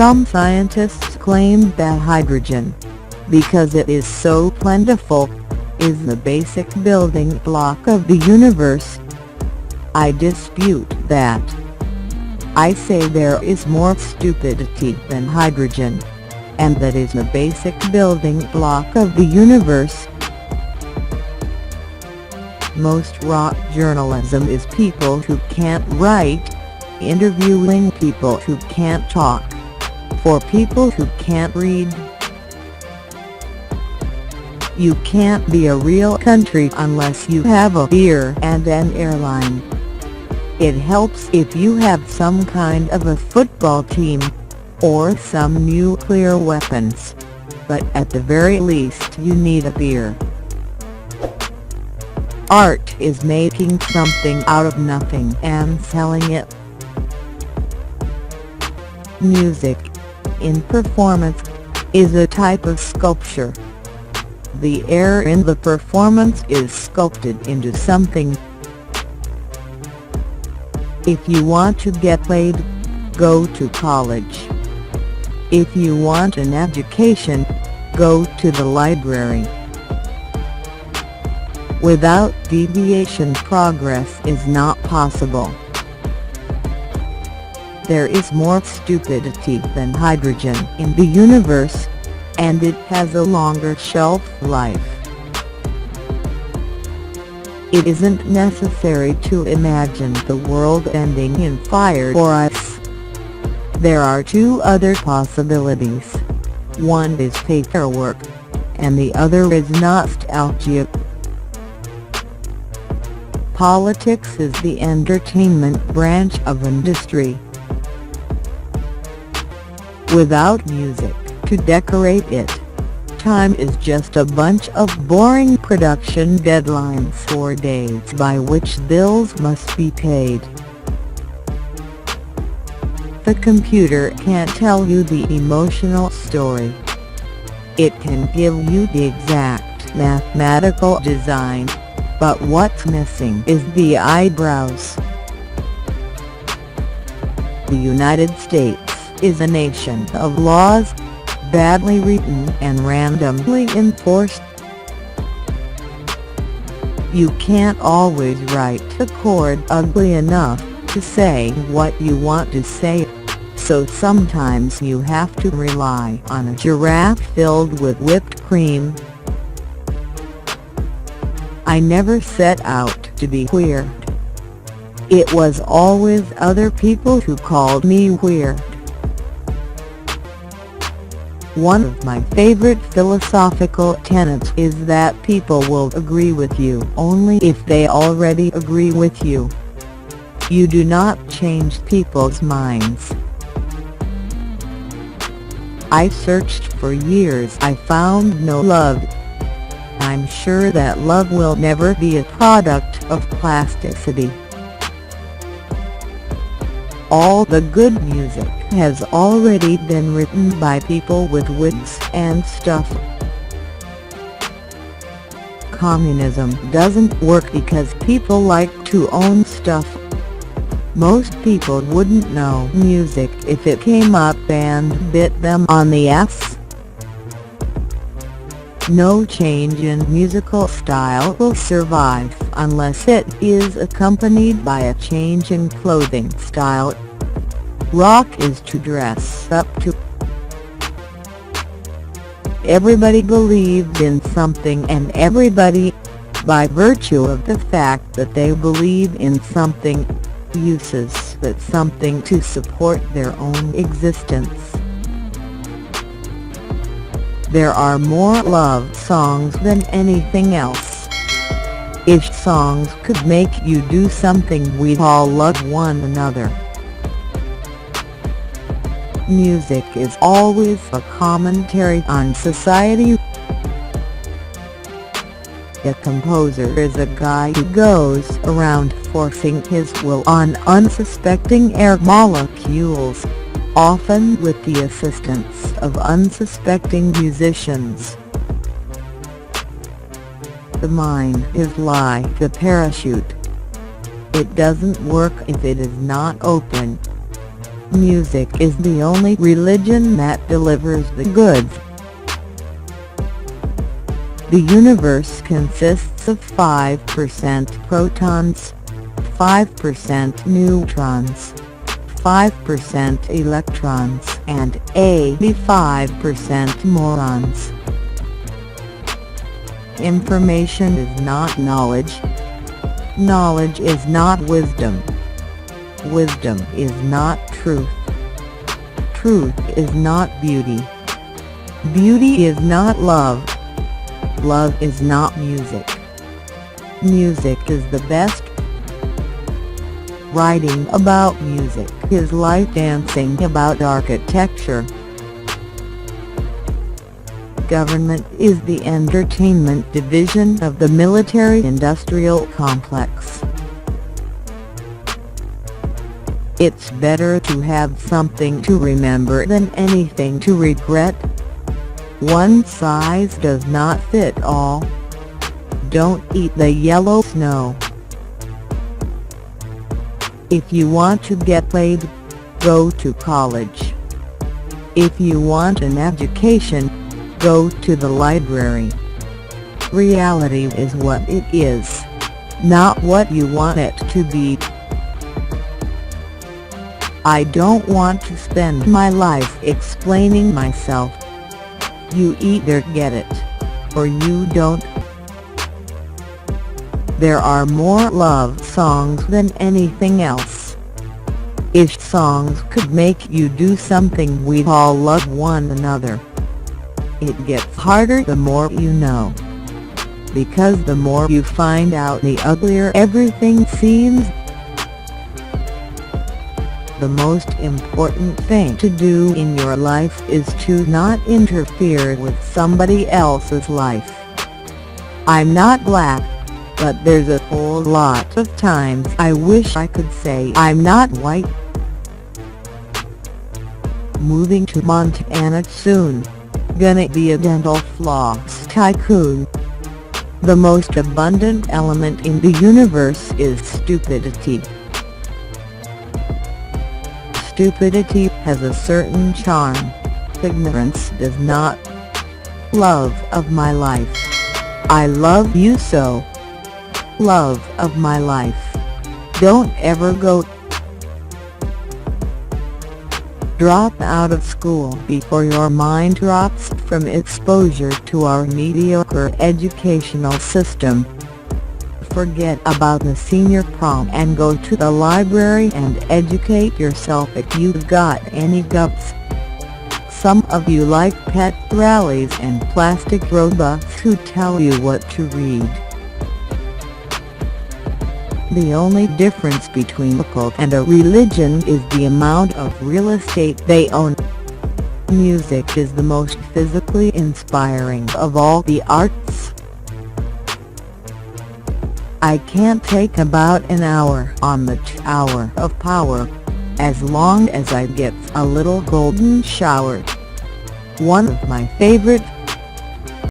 Some scientists claim that hydrogen, because it is so plentiful, is the basic building block of the universe. I dispute that. I say there is more stupidity than hydrogen, and that is the basic building block of the universe. Most rock journalism is people who can't write, interviewing people who can't talk, for people who can't read. You can't be a real country unless you have a beer and an airline. It helps if you have some kind of a football team, or some nuclear weapons, but at the very least you need a beer. Art is making something out of nothing and selling it. Music, in performance, is a type of sculpture. The air in the performance is sculpted into something. If you want to get laid, go to college. If you want an education, go to the library. Without deviation, progress is not possible. There is more stupidity than hydrogen in the universe, and it has a longer shelf life. It isn't necessary to imagine the world ending in fire or ice. There are two other possibilities. One is paperwork, and the other is nostalgia. Politics is the entertainment branch of industry. Without music to decorate it, time is just a bunch of boring production deadlines for days by which bills must be paid. The computer can't tell you the emotional story. It can give you the exact mathematical design, but what's missing is the eyebrows. The United States is a nation of laws, badly written and randomly enforced. You can't always write a chord ugly enough to say what you want to say, so sometimes you have to rely on a giraffe filled with whipped cream. I never set out to be weird. It was always other people who called me weird. One of my favorite philosophical tenets is that people will agree with you only if they already agree with you. You do not change people's minds. I searched for years. I found no love. I'm sure that love will never be a product of plasticity. All the good music has already been written by people with wigs and stuff. Communism doesn't work because people like to own stuff. Most people wouldn't know music if it came up and bit them on the ass. No change in musical style will survive unless it is accompanied by a change in clothing style. Rock is to dress up to. Everybody believes in something, and everybody, by virtue of the fact that they believe in something, uses that something to support their own existence. There are more love songs than anything else. If songs could make you do something, we'd all love one another. Music is always a commentary on society. A composer is a guy who goes around forcing his will on unsuspecting air molecules, often with the assistance of unsuspecting musicians. The mind is like a parachute. It doesn't work if it is not open. Music is the only religion that delivers the goods. The universe consists of 5% protons, 5% neutrons, 5% electrons and 85% morons. Information is not knowledge. Knowledge is not wisdom. Wisdom is not truth. Truth is not beauty. Beauty is not love. Love is not music. Music is the best. Writing about music is like dancing about architecture. Government is the entertainment division of the military-industrial complex. It's better to have something to remember than anything to regret. One size does not fit all. Don't eat the yellow snow. If you want to get laid, go to college. If you want an education, go to the library. Reality is what it is, not what you want it to be. I don't want to spend my life explaining myself. You either get it, or you don't. There are more love songs than anything else. If songs could make you do something, we'd all love one another. It gets harder the more you know. Because the more you find out, the uglier everything seems. The most important thing to do in your life is to not interfere with somebody else's life. I'm not black, but there's a whole lot of times I wish I could say I'm not white. Moving to Montana soon. Gonna be a dental floss tycoon. The most abundant element in the universe is stupidity. Stupidity has a certain charm. Ignorance does not. Love of my life. I love you so. Love of my life. Don't ever go. Drop out of school before your mind drops from exposure to our mediocre educational system. Forget about the senior prom and go to the library and educate yourself if you've got any guts. Some of you like pet rallies and plastic robots who tell you what to read. The only difference between a cult and a religion is the amount of real estate they own. Music is the most physically inspiring of all the arts. I can't take about an hour on the Tower of Power, as long as I get a little golden shower. One of my favorite